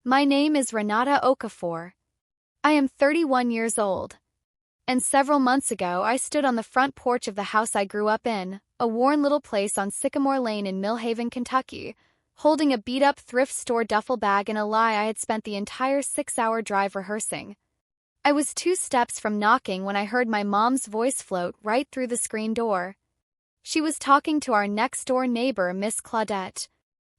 My name is Renata Okafor. I am 31 years old. And several months ago I stood on the front porch of the house I grew up in, a worn little place on Sycamore Lane in Millhaven, Kentucky, holding a beat-up thrift store duffel bag and a lie I had spent the entire 6-hour drive rehearsing. I was 2 steps from knocking when I heard my mom's voice float right through the screen door. She was talking to our next-door neighbor, Miss Claudette.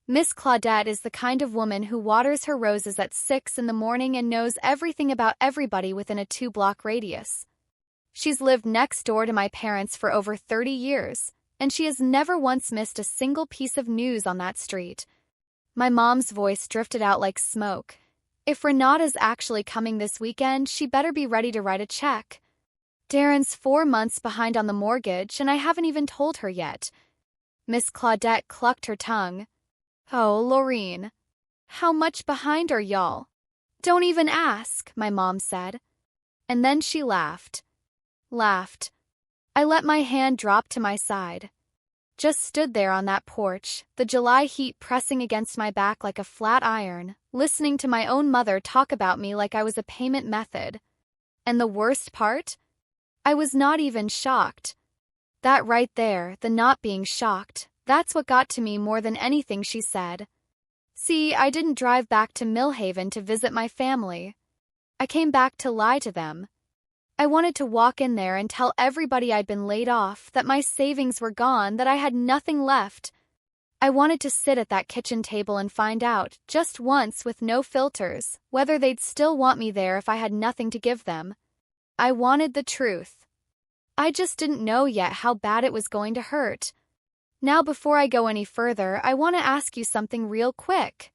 Miss Claudette is the kind of woman who waters her roses at 6 in the morning and knows everything about everybody within a 2-block radius. She's lived next door to my parents for over 30 years, and she has never once missed a single piece of news on that street. My mom's voice drifted out like smoke. If Renata's actually coming this weekend, she better be ready to write a check. Darren's 4 months behind on the mortgage, and I haven't even told her yet. Miss Claudette clucked her tongue. Oh, Laureen. How much behind are y'all? Don't even ask, my mom said. And then she laughed. I let my hand drop to my side. Just stood there on that porch, the July heat pressing against my back like a flat iron, listening to my own mother talk about me like I was a payment method. And the worst part? I was not even shocked. That right there, the not being shocked, that's what got to me more than anything she said. See, I didn't drive back to Millhaven to visit my family. I came back to lie to them. I wanted to walk in there and tell everybody I'd been laid off, that my savings were gone, that I had nothing left. I wanted to sit at that kitchen table and find out, just once with no filters, whether they'd still want me there if I had nothing to give them. I wanted the truth. I just didn't know yet how bad it was going to hurt. Now, before I go any further, I want to ask you something real quick.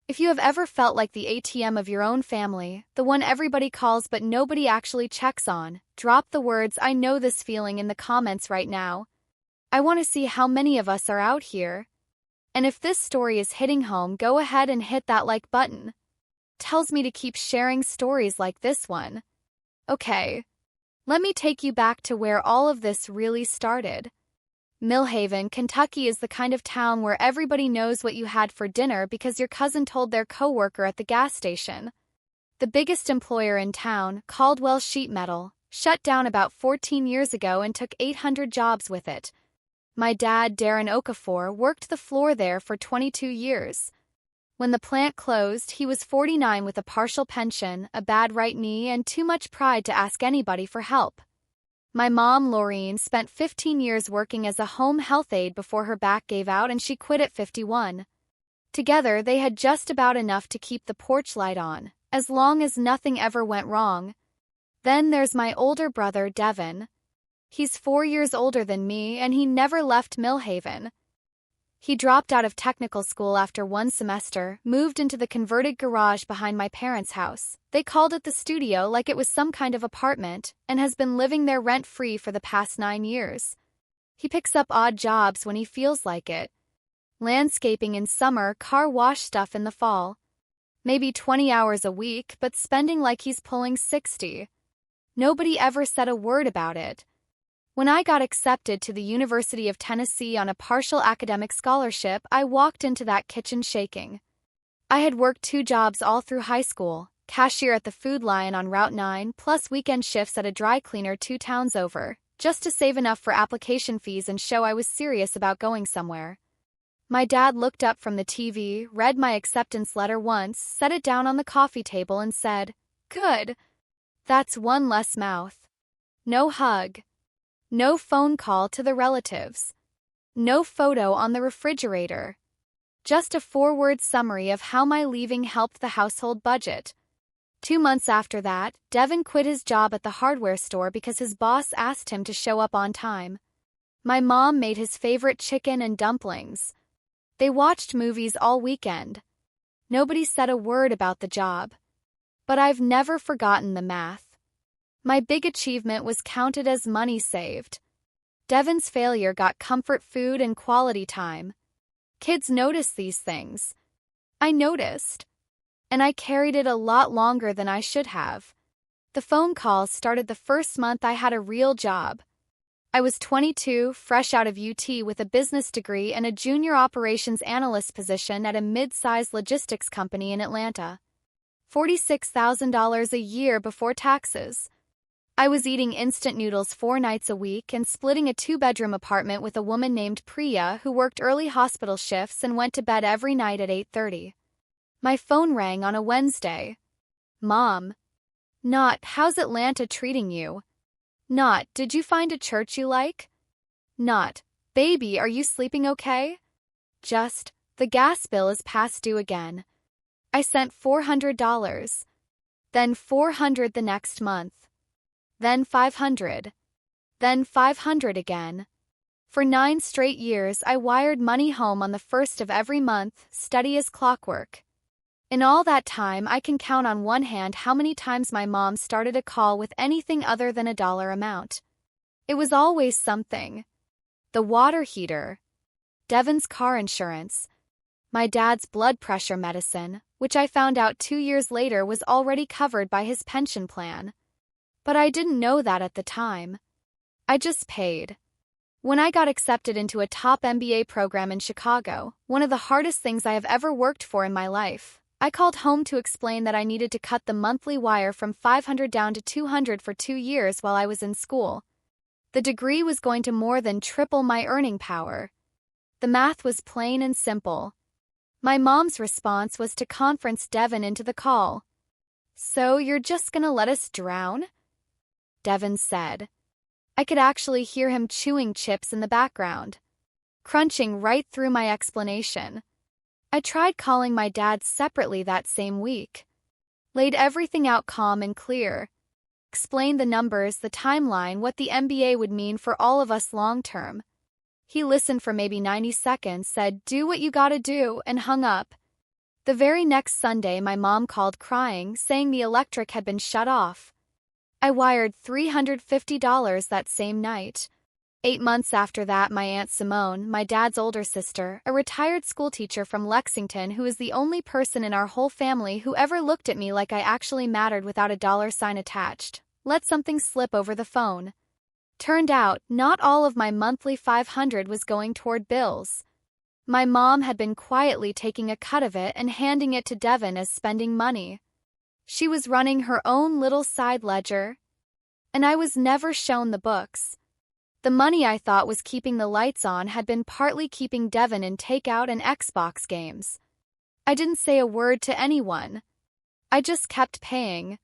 If you have ever felt like the ATM of your own family, the one everybody calls but nobody actually checks on, drop the words "I know this feeling" in the comments right now. I want to see how many of us are out here. And if this story is hitting home, go ahead and hit that like button. Tells me to keep sharing stories like this one. Okay, let me take you back to where all of this really started. Millhaven, Kentucky is the kind of town where everybody knows what you had for dinner because your cousin told their coworker at the gas station. The biggest employer in town, Caldwell Sheet Metal, shut down about 14 years ago and took 800 jobs with it. My dad, Darren Okafor, worked the floor there for 22 years. When the plant closed, he was 49 with a partial pension, a bad right knee, and too much pride to ask anybody for help. My mom, Laureen, spent 15 years working as a home health aide before her back gave out and she quit at 51. Together, they had just about enough to keep the porch light on, as long as nothing ever went wrong. Then there's my older brother, Devin. He's 4 years older than me, and he never left Millhaven. He dropped out of technical school after 1 semester, moved into the converted garage behind my parents' house. They called it the studio like it was some kind of apartment, and has been living there rent-free for the past 9 years. He picks up odd jobs when he feels like it. Landscaping in summer, car wash stuff in the fall. Maybe 20 hours a week, but spending like he's pulling 60. Nobody ever said a word about it. When I got accepted to the University of Tennessee on a partial academic scholarship, I walked into that kitchen shaking. I had worked 2 jobs all through high school, cashier at the Food Lion on Route 9, plus weekend shifts at a dry cleaner 2 towns over, just to save enough for application fees and show I was serious about going somewhere. My dad looked up from the TV, read my acceptance letter once, set it down on the coffee table and said, "Good. That's one less mouth." No hug. No phone call to the relatives. No photo on the refrigerator. Just a 4-word summary of how my leaving helped the household budget. 2 months after that, Devin quit his job at the hardware store because his boss asked him to show up on time. My mom made his favorite chicken and dumplings. They watched movies all weekend. Nobody said a word about the job. But I've never forgotten the math. My big achievement was counted as money saved. Devin's failure got comfort food and quality time. Kids notice these things. I noticed. And I carried it a lot longer than I should have. The phone calls started the first month I had a real job. I was 22, fresh out of UT with a business degree and a junior operations analyst position at a mid-sized logistics company in Atlanta. $46,000 a year before taxes. I was eating instant noodles 4 nights a week and splitting a 2-bedroom apartment with a woman named Priya who worked early hospital shifts and went to bed every night at 8:30. My phone rang on a Wednesday. Mom. Not, how's Atlanta treating you? Not, did you find a church you like? Not, baby, are you sleeping okay? Just, the gas bill is past due again. I sent $400. Then $400 the next month. Then $500. Then $500 again. For 9 straight years, I wired money home on the 1st of every month, steady as clockwork. In all that time, I can count on one hand how many times my mom started a call with anything other than a dollar amount. It was always something. The water heater, Devon's car insurance, my dad's blood pressure medicine, which I found out 2 years later was already covered by his pension plan. But I didn't know that at the time. I just paid. When I got accepted into a top MBA program in Chicago, one of the hardest things I have ever worked for in my life, I called home to explain that I needed to cut the monthly wire from $500 down to $200 for 2 years while I was in school. The degree was going to more than triple my earning power. The math was plain and simple. My mom's response was to conference Devon into the call. "So you're just gonna let us drown?" Devon said. I could actually hear him chewing chips in the background, crunching right through my explanation. I tried calling my dad separately that same week. Laid everything out calm and clear. Explained the numbers, the timeline, what the MBA would mean for all of us long-term. He listened for maybe 90 seconds, said, "Do what you gotta do," and hung up. The very next Sunday, my mom called crying, saying the electric had been shut off. I wired $350 that same night. 8 months after that, my Aunt Simone, my dad's older sister, a retired schoolteacher from Lexington who is the only person in our whole family who ever looked at me like I actually mattered without a dollar sign attached, let something slip over the phone. Turned out, not all of my monthly $500 was going toward bills. My mom had been quietly taking a cut of it and handing it to Devon as spending money. She was running her own little side ledger, and I was never shown the books. The money I thought was keeping the lights on had been partly keeping Devon in takeout and Xbox games. I didn't say a word to anyone. I just kept paying.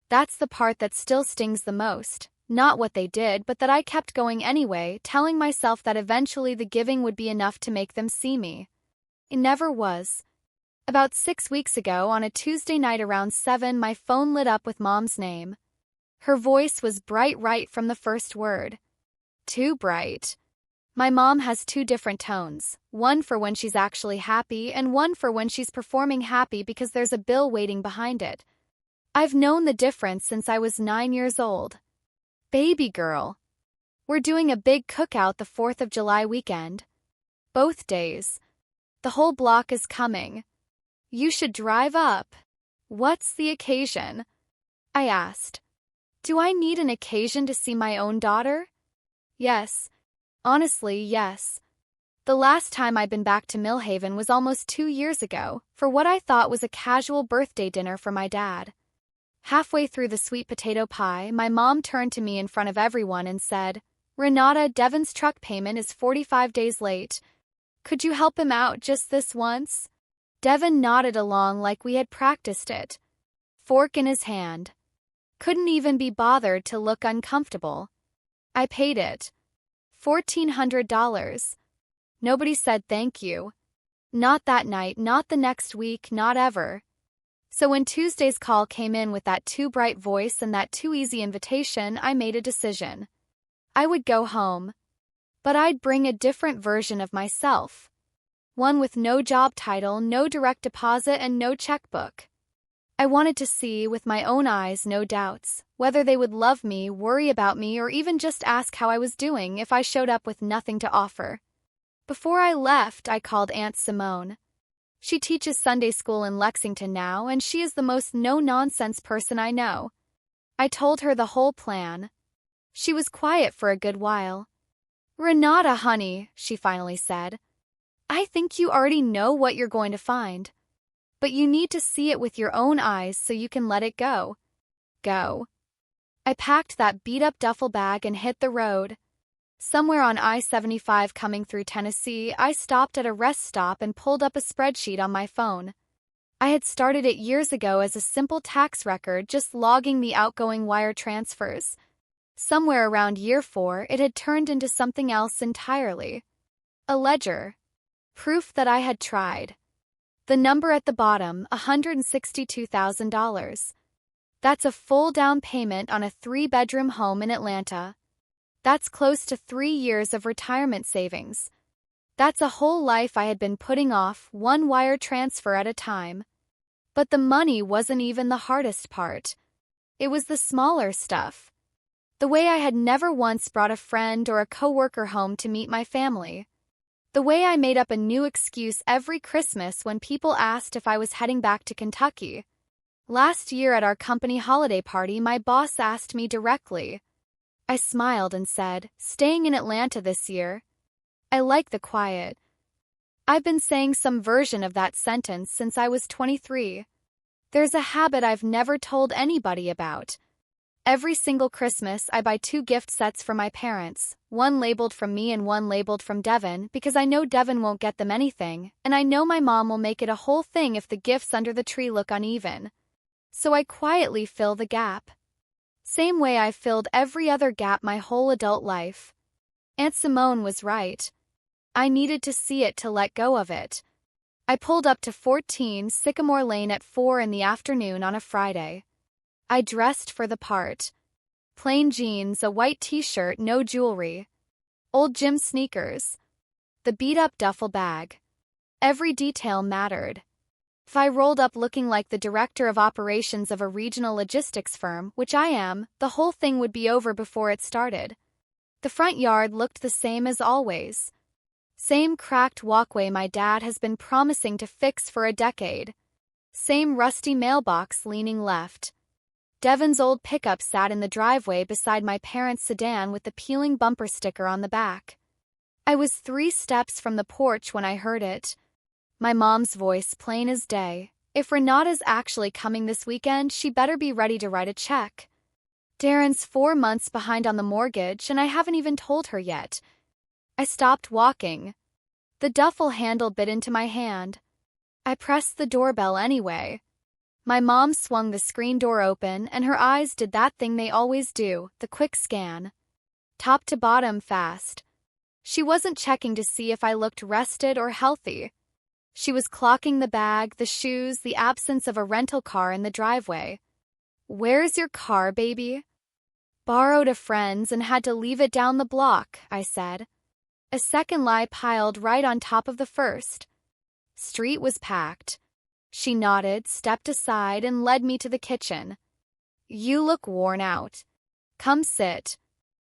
That's the part that still stings the most. Not what they did, but that I kept going anyway, telling myself that eventually the giving would be enough to make them see me. It never was. About 6 weeks ago, on a Tuesday night around 7, my phone lit up with Mom's name. Her voice was bright right from the first word. Too bright. My mom has 2 different tones, one for when she's actually happy and one for when she's performing happy because there's a bill waiting behind it. I've known the difference since I was 9 years old. Baby girl. We're doing a big cookout the 4th of July weekend. Both days. The whole block is coming. You should drive up. What's the occasion? I asked. Do I need an occasion to see my own daughter? Yes. Honestly, yes. The last time I'd been back to Millhaven was almost 2 years ago, for what I thought was a casual birthday dinner for my dad. Halfway through the sweet potato pie, my mom turned to me in front of everyone and said, "Renata, Devon's truck payment is 45 days late. Could you help him out just this once?" Devon nodded along like we had practiced it. Fork in his hand. Couldn't even be bothered to look uncomfortable. I paid it. $1,400. Nobody said thank you. Not that night, not the next week, not ever. So when Tuesday's call came in with that too bright voice and that too easy invitation, I made a decision. I would go home. But I'd bring a different version of myself. One with no job title, no direct deposit, and no checkbook. I wanted to see, with my own eyes, no doubts, whether they would love me, worry about me, or even just ask how I was doing if I showed up with nothing to offer. Before I left, I called Aunt Simone. She teaches Sunday school in Lexington now, and she is the most no-nonsense person I know. I told her the whole plan. She was quiet for a good while. "Renata, honey," she finally said. "I think you already know what you're going to find. But you need to see it with your own eyes so you can let it go." Go. I packed that beat-up duffel bag and hit the road. Somewhere on I-75 coming through Tennessee, I stopped at a rest stop and pulled up a spreadsheet on my phone. I had started it years ago as a simple tax record, just logging the outgoing wire transfers. Somewhere around year 4, it had turned into something else entirely. A ledger. Proof that I had tried. The number at the bottom, $162,000. That's a full down payment on a 3-bedroom home in Atlanta. That's close to 3 years of retirement savings. That's a whole life I had been putting off, one wire transfer at a time. But the money wasn't even the hardest part. It was the smaller stuff. The way I had never once brought a friend or a coworker home to meet my family. The way I made up a new excuse every Christmas when people asked if I was heading back to Kentucky. Last year at our company holiday party, my boss asked me directly. I smiled and said, "Staying in Atlanta this year. I like the quiet." I've been saying some version of that sentence since I was 23. There's a habit I've never told anybody about. Every single Christmas, I buy 2 gift sets for my parents, one labeled from me and one labeled from Devin, because I know Devin won't get them anything, and I know my mom will make it a whole thing if the gifts under the tree look uneven. So I quietly fill the gap. Same way I filled every other gap my whole adult life. Aunt Simone was right. I needed to see it to let go of it. I pulled up to 14 Sycamore Lane at 4 in the afternoon on a Friday. I dressed for the part. Plain jeans, a white t-shirt, no jewelry. Old gym sneakers. The beat-up duffel bag. Every detail mattered. If I rolled up looking like the director of operations of a regional logistics firm, which I am, the whole thing would be over before it started. The front yard looked the same as always. Same cracked walkway my dad has been promising to fix for a decade. Same rusty mailbox leaning left. Devin's old pickup sat in the driveway beside my parents' sedan with the peeling bumper sticker on the back. I was 3 steps from the porch when I heard it. My mom's voice plain as day. "If Renata's actually coming this weekend, she better be ready to write a check. Darren's 4 months behind on the mortgage, and I haven't even told her yet." I stopped walking. The duffel handle bit into my hand. I pressed the doorbell anyway. My mom swung the screen door open, and her eyes did that thing they always do, the quick scan. Top to bottom fast. She wasn't checking to see if I looked rested or healthy. She was clocking the bag, the shoes, the absence of a rental car in the driveway. "Where's your car, baby?" "Borrowed a friend's and had to leave it down the block," I said. A second lie piled right on top of the first. Street was packed. She nodded, stepped aside, and led me to the kitchen. "You look worn out. Come sit.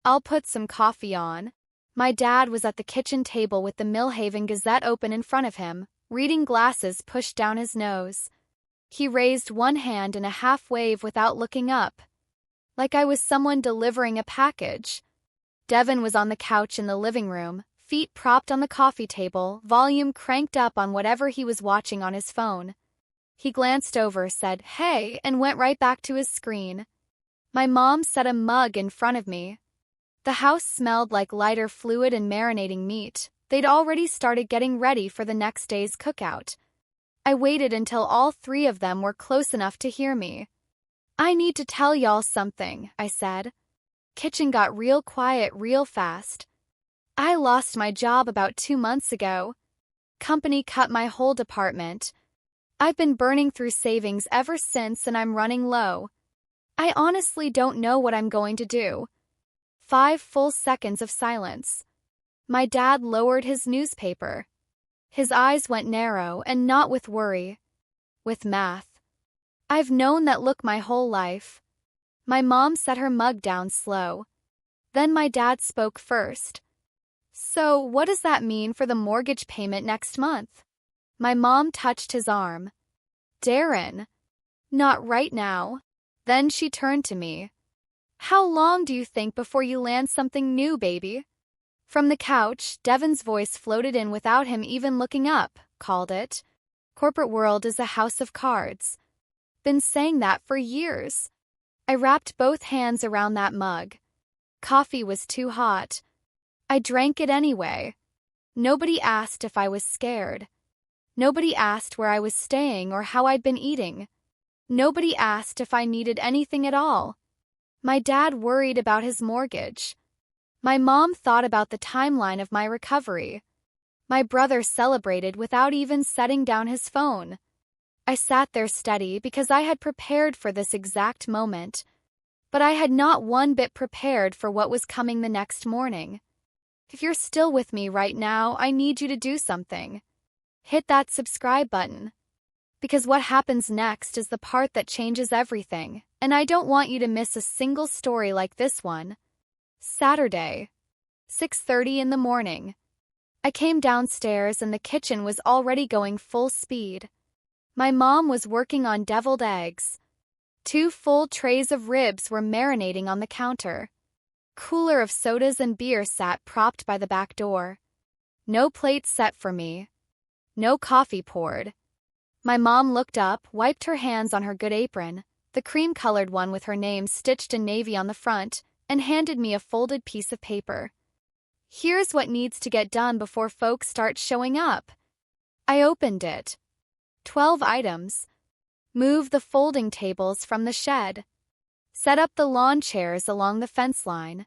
I'll put some coffee on." My dad was at the kitchen table with the Millhaven Gazette open in front of him, reading glasses pushed down his nose. He raised one hand in a half wave without looking up, like I was someone delivering a package. Devin was on the couch in the living room, feet propped on the coffee table, volume cranked up on whatever he was watching on his phone. He glanced over, said, "Hey," and went right back to his screen. My mom set a mug in front of me. The house smelled like lighter fluid and marinating meat. They'd already started getting ready for the next day's cookout. I waited until all 3 of them were close enough to hear me. "I need to tell y'all something," I said. Kitchen got real quiet real fast. I lost my job about 2 months ago. Company cut my whole department. I've been burning through savings ever since and I'm running low. I honestly don't know what I'm going to do. 5 full seconds of silence. My dad lowered his newspaper. His eyes went narrow, and not with worry. With math. I've known that look my whole life. My mom set her mug down slow. Then my dad spoke first. "So, what does that mean for the mortgage payment next month?" My mom touched his arm. "Darren." "Not right now." Then she turned to me. How long do you think before you land something new, baby? From the couch, Devin's voice floated in without him even looking up, called it. Corporate world is a house of cards. Been saying that for years. I wrapped both hands around that mug. Coffee was too hot. I drank it anyway. Nobody asked if I was scared. Nobody asked where I was staying or how I'd been eating. Nobody asked if I needed anything at all. My dad worried about his mortgage. My mom thought about the timeline of my recovery. My brother celebrated without even setting down his phone. I sat there steady because I had prepared for this exact moment. But I had not one bit prepared for what was coming the next morning. If you're still with me right now, I need you to do something. Hit that subscribe button. Because what happens next is the part that changes everything, and I don't want you to miss a single story like this one. Saturday, 6:30 in the morning. I came downstairs and the kitchen was already going full speed. My mom was working on deviled eggs. 2 full trays of ribs were marinating on the counter. Cooler of sodas and beer sat propped by the back door. No plate set for me. No coffee poured. My mom looked up, wiped her hands on her good apron, the cream-colored one with her name stitched in navy on the front, and handed me a folded piece of paper. Here's what needs to get done before folks start showing up. I opened it. 12 items. Move the folding tables from the shed. Set up the lawn chairs along the fence line.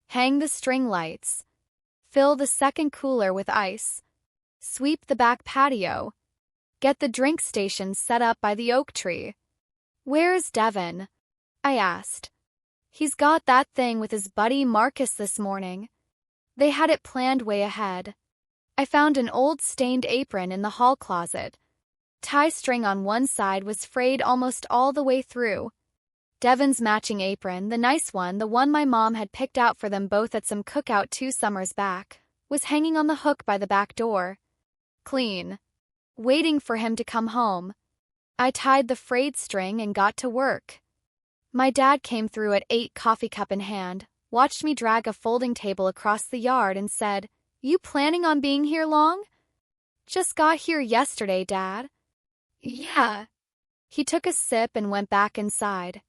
Hang the string lights. Fill the second cooler with ice. Sweep the back patio. Get the drink station set up by the oak tree. Where's Devin? I asked. He's got that thing with his buddy Marcus this morning. They had it planned way ahead. I found an old stained apron in the hall closet. Tie string on one side was frayed almost all the way through. Devin's matching apron, the nice one, the one my mom had picked out for them both at some cookout 2 summers back, was hanging on the hook by the back door. Clean. Waiting for him to come home. I tied the frayed string and got to work. My dad came through at 8, coffee cup in hand, watched me drag a folding table across the yard and said, "You planning on being here long?" "Just got here yesterday, Dad." "Yeah." He took a sip and went back inside.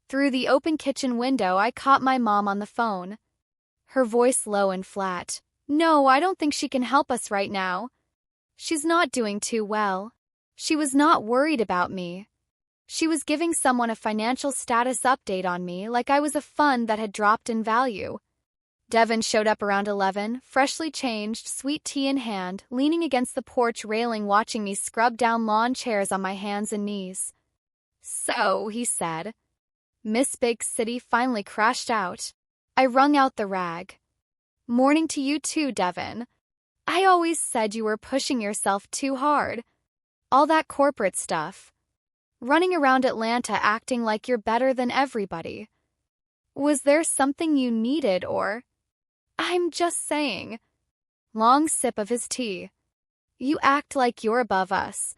Through the open kitchen window, I caught my mom on the phone. Her voice low and flat. "No, I don't think she can help us right now. She's not doing too well." She was not worried about me. She was giving someone a financial status update on me like I was a fund that had dropped in value. Devin showed up around 11, freshly changed, sweet tea in hand, leaning against the porch railing watching me scrub down lawn chairs on my hands and knees. "So," he said. Miss Big City finally crashed out. I wrung out the rag. "Morning to you too, Devin. I always said you were pushing yourself too hard. All that corporate stuff. Running around Atlanta acting like you're better than everybody. Was there something you needed or—" "I'm just saying." Long sip of his tea. "You act like you're above us.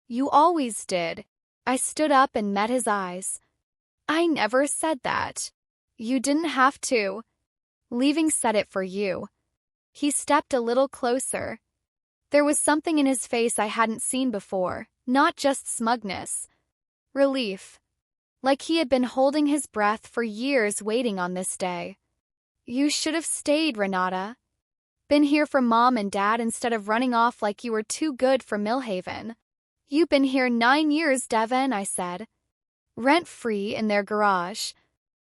You always did." I stood up and met his eyes. "I never said that. You didn't have to. Leaving said it for you." He stepped a little closer. There was something in his face I hadn't seen before, not just smugness. Relief. Like he had been holding his breath for years waiting on this day. "You should have stayed, Renata. Been here for Mom and Dad instead of running off like you were too good for Millhaven." "You've been here 9 years, Devin," I said. "Rent-free in their garage.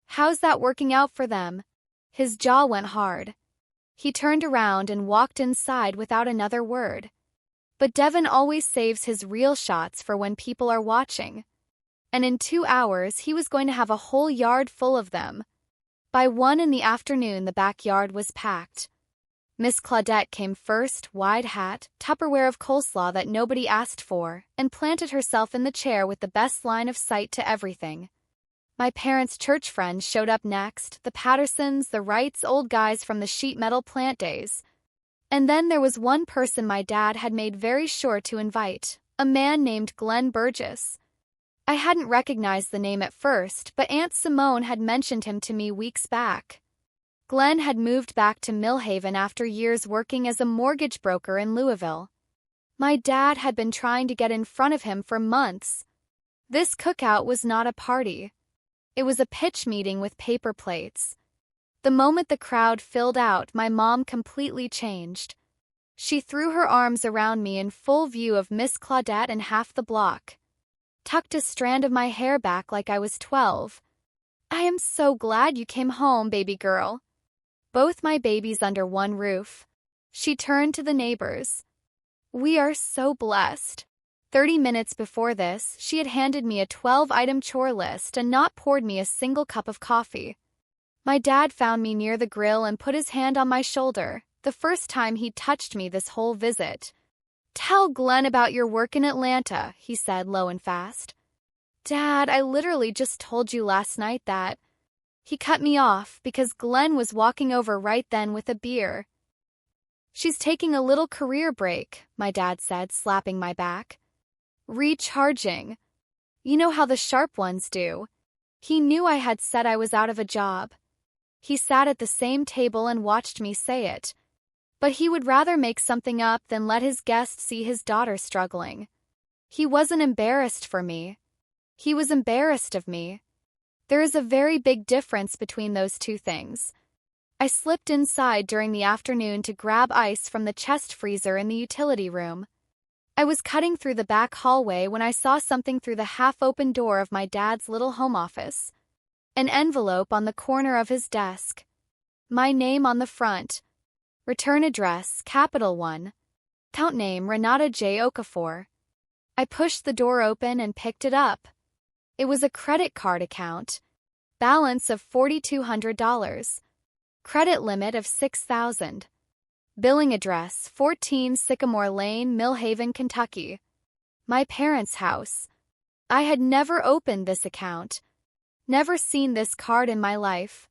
How's that working out for them?" His jaw went hard. He turned around and walked inside without another word. But Devin always saves his real shots for when people are watching. And in 2 hours, he was going to have a whole yard full of them. By 1 in the afternoon, the backyard was packed. Miss Claudette came first, wide hat, Tupperware of coleslaw that nobody asked for, and planted herself in the chair with the best line of sight to everything. My parents' church friends showed up next, the Pattersons, the Wrights, old guys from the sheet metal plant days. And then there was one person my dad had made very sure to invite, a man named Glenn Burgess. I hadn't recognized the name at first, but Aunt Simone had mentioned him to me weeks back. Glenn had moved back to Millhaven after years working as a mortgage broker in Louisville. My dad had been trying to get in front of him for months. This cookout was not a party. It was a pitch meeting with paper plates. The moment the crowd filled out, my mom completely changed. She threw her arms around me in full view of Miss Claudette and half the block. Tucked a strand of my hair back like I was 12. "I am so glad you came home, baby girl." Both my babies under one roof. She turned to the neighbors. "We are so blessed." 30 minutes before this, she had handed me a 12-item chore list and not poured me a single cup of coffee. My dad found me near the grill and put his hand on my shoulder, the first time he'd touched me this whole visit. "Tell Glenn about your work in Atlanta," he said low and fast. "Dad, I literally just told you last night that." He cut me off because Glenn was walking over right then with a beer. "She's taking a little career break," my dad said, slapping my back. "Recharging. You know how the sharp ones do." He knew I had said I was out of a job. He sat at the same table and watched me say it. But he would rather make something up than let his guest see his daughter struggling. He wasn't embarrassed for me. He was embarrassed of me. There is a very big difference between those two things. I slipped inside during the afternoon to grab ice from the chest freezer in the utility room. I was cutting through the back hallway when I saw something through the half-open door of my dad's little home office. An envelope on the corner of his desk. My name on the front. Return address, Capital One. Account name, Renata J. Okafor. I pushed the door open and picked it up. It was a credit card account. Balance of $4,200. Credit limit of $6,000. Billing address, 14 Sycamore Lane, Millhaven, Kentucky. My parents' house. I had never opened this account. Never seen this card in my life.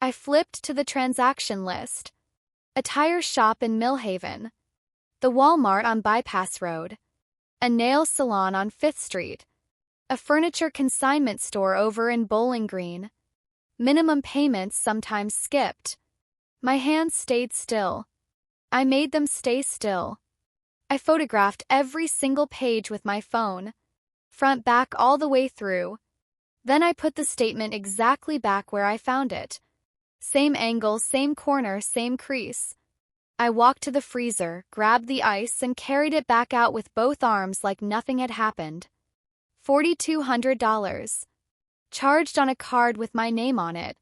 I flipped to the transaction list. A tire shop in Millhaven. The Walmart on Bypass Road. A nail salon on 5th Street. A furniture consignment store over in Bowling Green. Minimum payments sometimes skipped. My hands stayed still. I made them stay still. I photographed every single page with my phone. Front back all the way through. Then I put the statement exactly back where I found it. Same angle, same corner, same crease. I walked to the freezer, grabbed the ice, and carried it back out with both arms like nothing had happened. $4,200. Charged on a card with my name on it.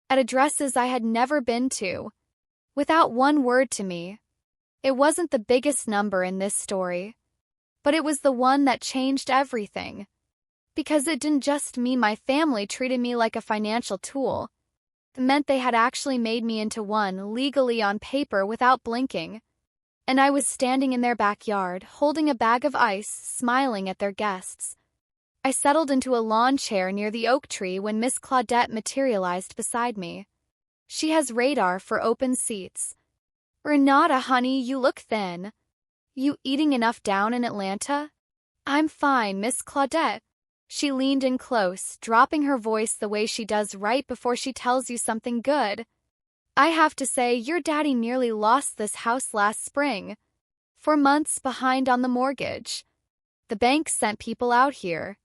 At addresses I had never been to. Without one word to me. It wasn't the biggest number in this story. But it was the one that changed everything. Because it didn't just mean my family treated me like a financial tool. It meant they had actually made me into one, legally on paper without blinking. And I was standing in their backyard, holding a bag of ice, smiling at their guests. I settled into a lawn chair near the oak tree when Miss Claudette materialized beside me. She has radar for open seats. "Renata, honey, you look thin. You eating enough down in Atlanta?" "I'm fine, Miss Claudette." She leaned in close, dropping her voice the way she does right before she tells you something good. "I have to say, your daddy nearly lost this house last spring. 4 months behind on the mortgage. The bank sent people out here.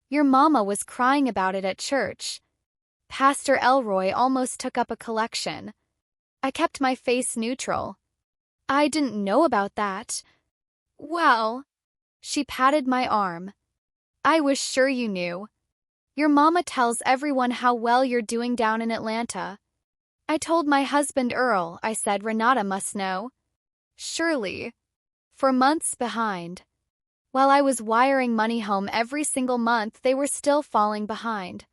Your mama was crying about it at church. Pastor Elroy almost took up a collection." I kept my face neutral. "I didn't know about that." "Well," she patted my arm. "I was sure you knew. Your mama tells everyone how well you're doing down in Atlanta." "I told my husband Earl," I said. "Renata must know." "Surely." 4 months behind. While I was wiring money home every single month, they were still falling behind.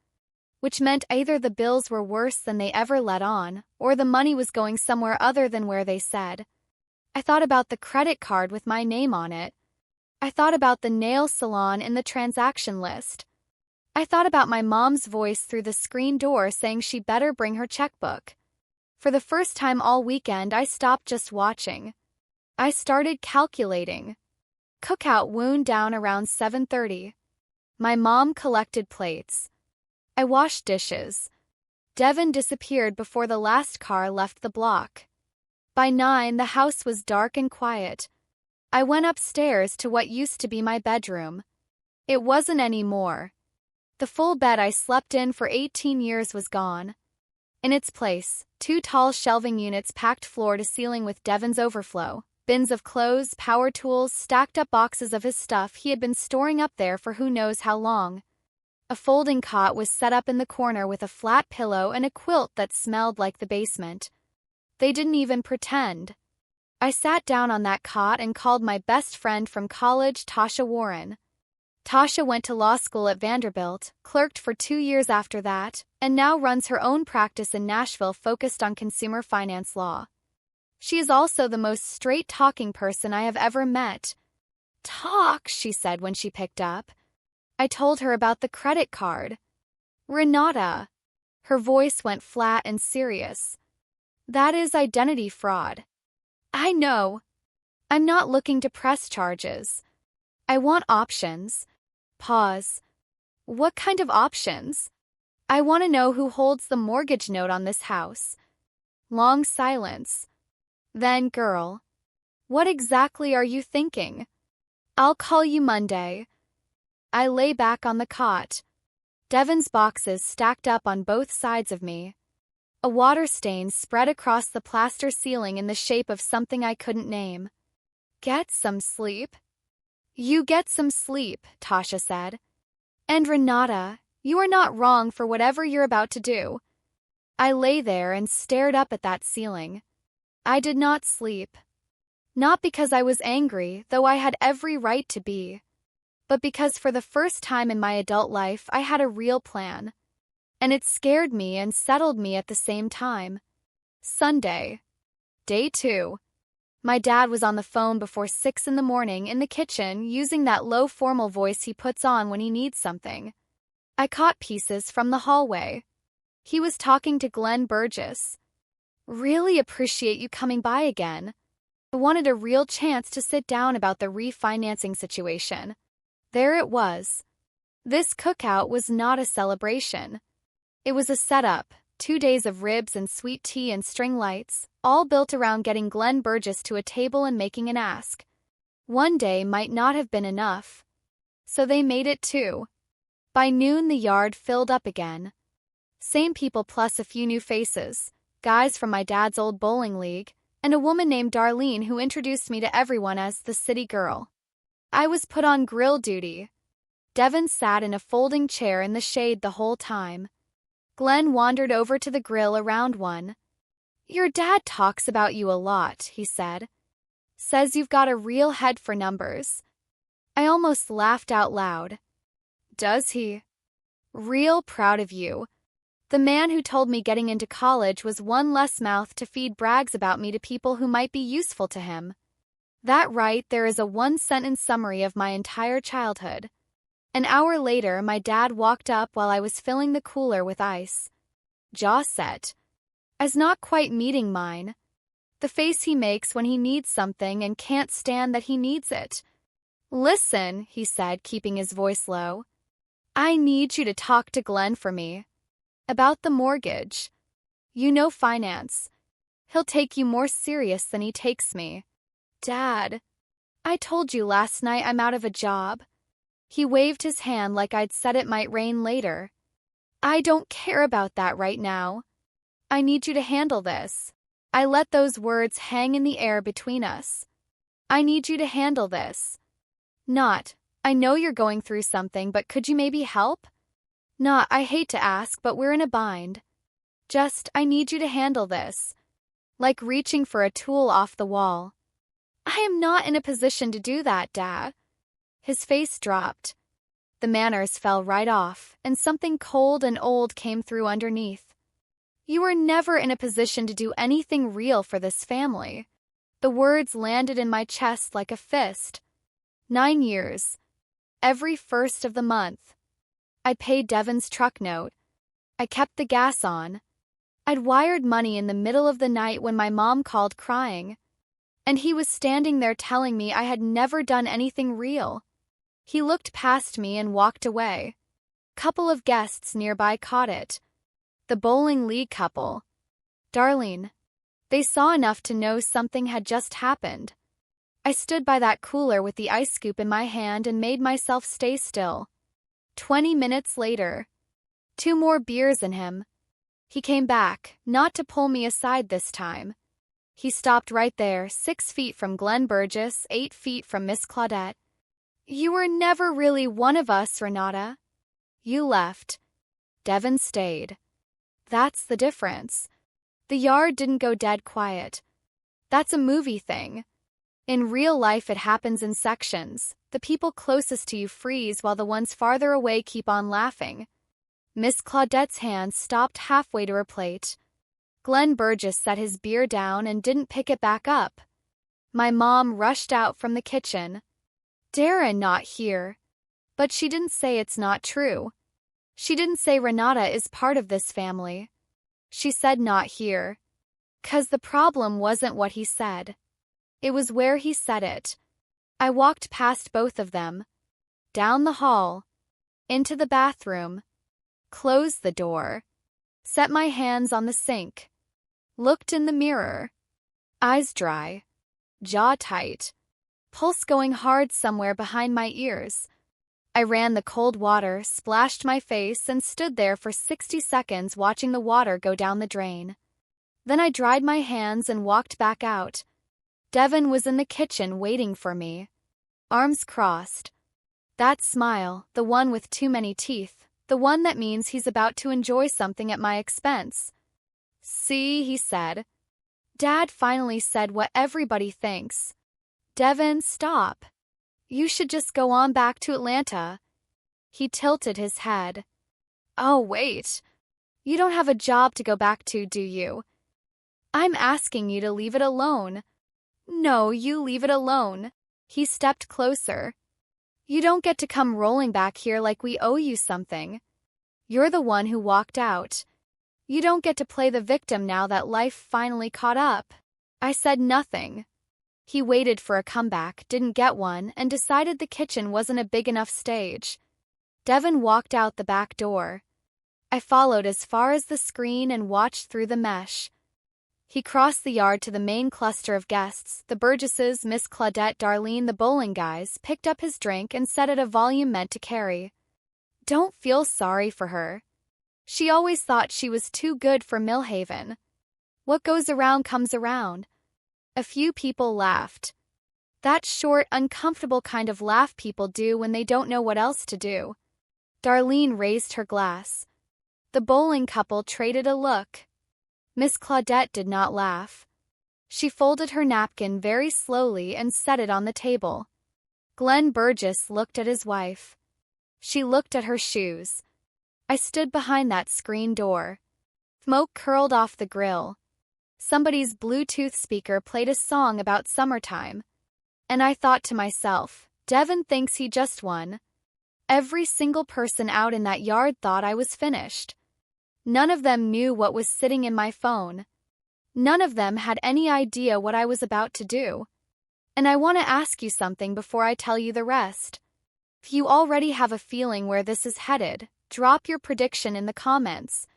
Which meant either the bills were worse than they ever let on, or the money was going somewhere other than where they said. I thought about the credit card with my name on it. I thought about the nail salon in the transaction list. I thought about my mom's voice through the screen door saying she better bring her checkbook. For the first time all weekend, I stopped just watching. I started calculating. Cookout wound down around 7:30. My mom collected plates. I washed dishes. Devin disappeared before the last car left the block. By 9, the house was dark and quiet. I went upstairs to what used to be my bedroom. It wasn't anymore. The full bed I slept in for 18 years was gone. In its place, 2 tall shelving units packed floor to ceiling with Devin's overflow, bins of clothes, power tools, stacked up boxes of his stuff he had been storing up there for who knows how long. A folding cot was set up in the corner with a flat pillow and a quilt that smelled like the basement. They didn't even pretend. I sat down on that cot and called my best friend from college, Tasha Warren. Tasha went to law school at Vanderbilt, clerked for 2 years after that, and now runs her own practice in Nashville focused on consumer finance law. She is also the most straight-talking person I have ever met. "Talk," she said when she picked up. I told her about the credit card. "Renata." Her voice went flat and serious. "That is identity fraud." "I know. I'm not looking to press charges. I want options." Pause. "What kind of options?" "I want to know who holds the mortgage note on this house." Long silence. Then, "Girl, what exactly are you thinking?" "I'll call you Monday." I lay back on the cot. Devin's boxes stacked up on both sides of me. A water stain spread across the plaster ceiling in the shape of something I couldn't name. "Get some sleep." "You get some sleep," Tasha said. "And Renata, you are not wrong for whatever you're about to do." I lay there and stared up at that ceiling. I did not sleep. Not because I was angry, though I had every right to be, but because for the first time in my adult life I had a real plan. And it scared me and settled me at the same time. Sunday. Day 2. My dad was on the phone before 6 in the morning in the kitchen using that low formal voice he puts on when he needs something. I caught pieces from the hallway. He was talking to Glenn Burgess. "Really appreciate you coming by again. I wanted a real chance to sit down about the refinancing situation." There it was. This cookout was not a celebration. It was a setup, 2 days of ribs and sweet tea and string lights, all built around getting Glenn Burgess to a table and making an ask. One day might not have been enough. So they made it 2. By noon the yard filled up again. Same people plus a few new faces, guys from my dad's old bowling league, and a woman named Darlene who introduced me to everyone as the city girl. I was put on grill duty. Devin sat in a folding chair in the shade the whole time. Glenn wandered over to the grill around one. "Your dad talks about you a lot," he said. "Says you've got a real head for numbers." I almost laughed out loud. "Does he?" "Real proud of you." The man who told me getting into college was one less mouth to feed brags about me to people who might be useful to him. That right there is a one-sentence summary of my entire childhood. An hour later, my dad walked up while I was filling the cooler with ice. Jaw set. As not quite meeting mine. The face he makes when he needs something and can't stand that he needs it. "Listen," he said, keeping his voice low. "I need you to talk to Glenn for me. About the mortgage. You know finance. He'll take you more serious than he takes me." "Dad, I told you last night I'm out of a job." He waved his hand like I'd said it might rain later. "I don't care about that right now. I need you to handle this." I let those words hang in the air between us. "I need you to handle this." Not, "I know you're going through something, but could you maybe help?" Not, "I hate to ask, but we're in a bind." Just, "I need you to handle this." Like reaching for a tool off the wall. "I am not in a position to do that, Dad." His face dropped. The manners fell right off, and something cold and old came through underneath. "You were never in a position to do anything real for this family." The words landed in my chest like a fist. 9 years. Every first of the month. I paid Devin's truck note. I kept the gas on. I'd wired money in the middle of the night when my mom called crying. And he was standing there telling me I had never done anything real. He looked past me and walked away. Couple of guests nearby caught it. The bowling league couple. Darlene. They saw enough to know something had just happened. I stood by that cooler with the ice scoop in my hand and made myself stay still. 20 minutes later. 2 more beers in him. He came back, not to pull me aside this time. He stopped right there, 6 feet from Glenn Burgess, 8 feet from Miss Claudette. You were never really one of us, Renata. You left. Devin stayed. That's the difference. The yard didn't go dead quiet. That's a movie thing. In real life it happens in sections. The people closest to you freeze while the ones farther away keep on laughing. Miss Claudette's hand stopped halfway to her plate. Glenn Burgess set his beer down and didn't pick it back up. My mom rushed out from the kitchen. Darren not here. But she didn't say it's not true. She didn't say Renata is part of this family. She said not here. 'Cause the problem wasn't what he said. It was where he said it. I walked past both of them. Down the hall. Into the bathroom. Closed the door. Set my hands on the sink. Looked in the mirror. Eyes dry. Jaw tight. Pulse going hard somewhere behind my ears. I ran the cold water, splashed my face, and stood there for 60 seconds watching the water go down the drain. Then I dried my hands and walked back out. Devin was in the kitchen waiting for me. Arms crossed. That smile, the one with too many teeth, the one that means he's about to enjoy something at my expense. See, he said. Dad finally said what everybody thinks. Devin, stop. You should just go on back to Atlanta. He tilted his head. Oh, wait. You don't have a job to go back to, do you? I'm asking you to leave it alone. No, you leave it alone. He stepped closer. You don't get to come rolling back here like we owe you something. You're the one who walked out. You don't get to play the victim now that life finally caught up. I said nothing. He waited for a comeback, didn't get one, and decided the kitchen wasn't a big enough stage. Devin walked out the back door. I followed as far as the screen and watched through the mesh. He crossed the yard to the main cluster of guests, the Burgesses, Miss Claudette, Darlene, the bowling guys, picked up his drink and said at a volume meant to carry. Don't feel sorry for her. She always thought she was too good for Millhaven. What goes around comes around. A few people laughed. That short, uncomfortable kind of laugh people do when they don't know what else to do. Darlene raised her glass. The bowling couple traded a look. Miss Claudette did not laugh. She folded her napkin very slowly and set it on the table. Glenn Burgess looked at his wife. She looked at her shoes. I stood behind that screen door. Smoke curled off the grill. Somebody's Bluetooth speaker played a song about summertime. And I thought to myself, Devin thinks he just won. Every single person out in that yard thought I was finished. None of them knew what was sitting in my phone. None of them had any idea what I was about to do. And I want to ask you something before I tell you the rest. If you already have a feeling where this is headed, drop your prediction in the comments.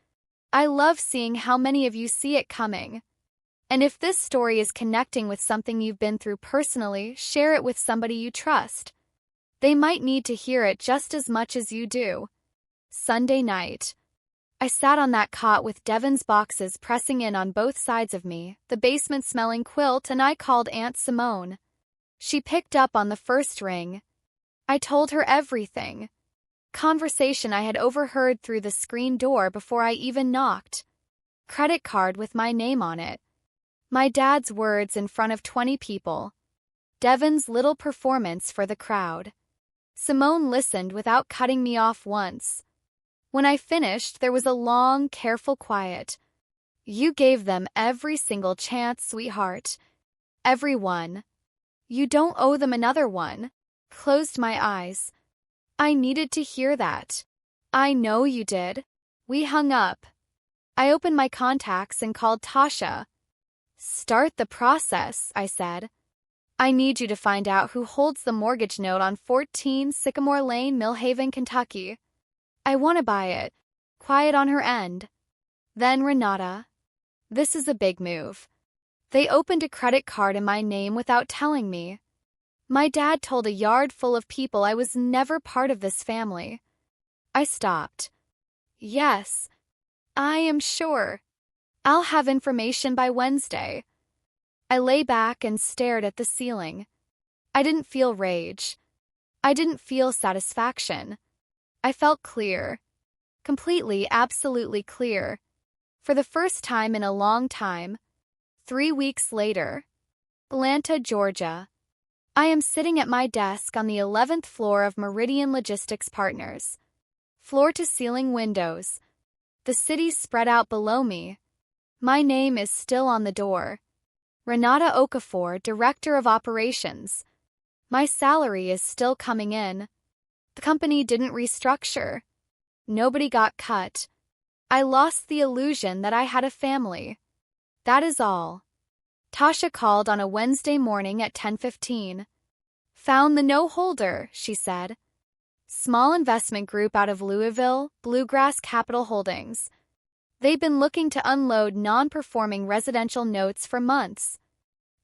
I love seeing how many of you see it coming. And if this story is connecting with something you've been through personally, share it with somebody you trust. They might need to hear it just as much as you do. Sunday night. I sat on that cot with Devin's boxes pressing in on both sides of me, the basement smelling quilt, and I called Aunt Simone. She picked up on the first ring. I told her everything. Conversation I had overheard through the screen door before I even knocked. Credit card with my name on it. My dad's words in front of 20 people. Devin's little performance for the crowd. Simone listened without cutting me off once. When I finished, there was a long, careful quiet. You gave them every single chance, sweetheart. Every one. You don't owe them another one. Closed my eyes. I needed to hear that. I know you did. We hung up. I opened my contacts and called Tasha. Start the process, I said. I need you to find out who holds the mortgage note on 14 Sycamore Lane, Millhaven, Kentucky. I want to buy it. Quiet on her end. Then Renata. This is a big move. They opened a credit card in my name without telling me. My dad told a yard full of people I was never part of this family. I stopped. Yes, I am sure. I'll have information by Wednesday. I lay back and stared at the ceiling. I didn't feel rage. I didn't feel satisfaction. I felt clear. Completely, absolutely clear. For the first time in a long time. 3 weeks later. Atlanta, Georgia. I am sitting at my desk on the 11th floor of Meridian Logistics Partners. Floor-to-ceiling windows. The city spread out below me. My name is still on the door. Renata Okafor, Director of Operations. My salary is still coming in. The company didn't restructure. Nobody got cut. I lost the illusion that I had a family. That is all. Tasha called on a Wednesday morning at 10:15. Found the no-holder, she said. Small investment group out of Louisville, Bluegrass Capital Holdings. They've been looking to unload non-performing residential notes for months.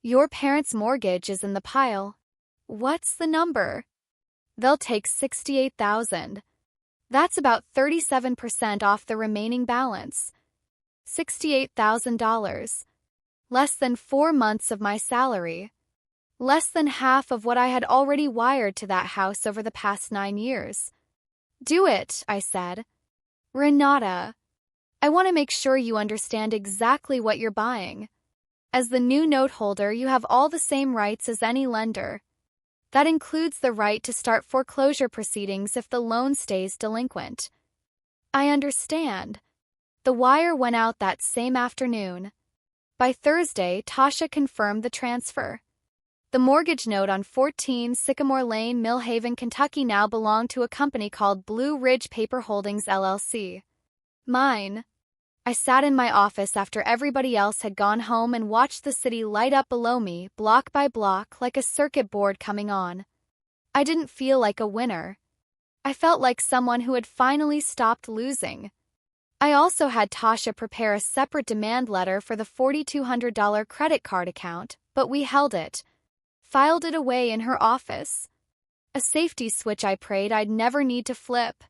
Your parents' mortgage is in the pile. What's the number? They'll take $68,000. That's about 37% off the remaining balance. $68,000. Less than 4 months of my salary. Less than half of what I had already wired to that house over the past 9 years. Do it, I said. Renata, I want to make sure you understand exactly what you're buying. As the new note holder, you have all the same rights as any lender. That includes the right to start foreclosure proceedings if the loan stays delinquent. I understand. The wire went out that same afternoon. By Thursday, Tasha confirmed the transfer. The mortgage note on 14 Sycamore Lane, Millhaven, Kentucky now belonged to a company called Blue Ridge Paper Holdings, LLC. Mine. I sat in my office after everybody else had gone home and watched the city light up below me, block by block, like a circuit board coming on. I didn't feel like a winner. I felt like someone who had finally stopped losing. I also had Tasha prepare a separate demand letter for the $4,200 credit card account, but we held it. Filed it away in her office. A safety switch I prayed I'd never need to flip.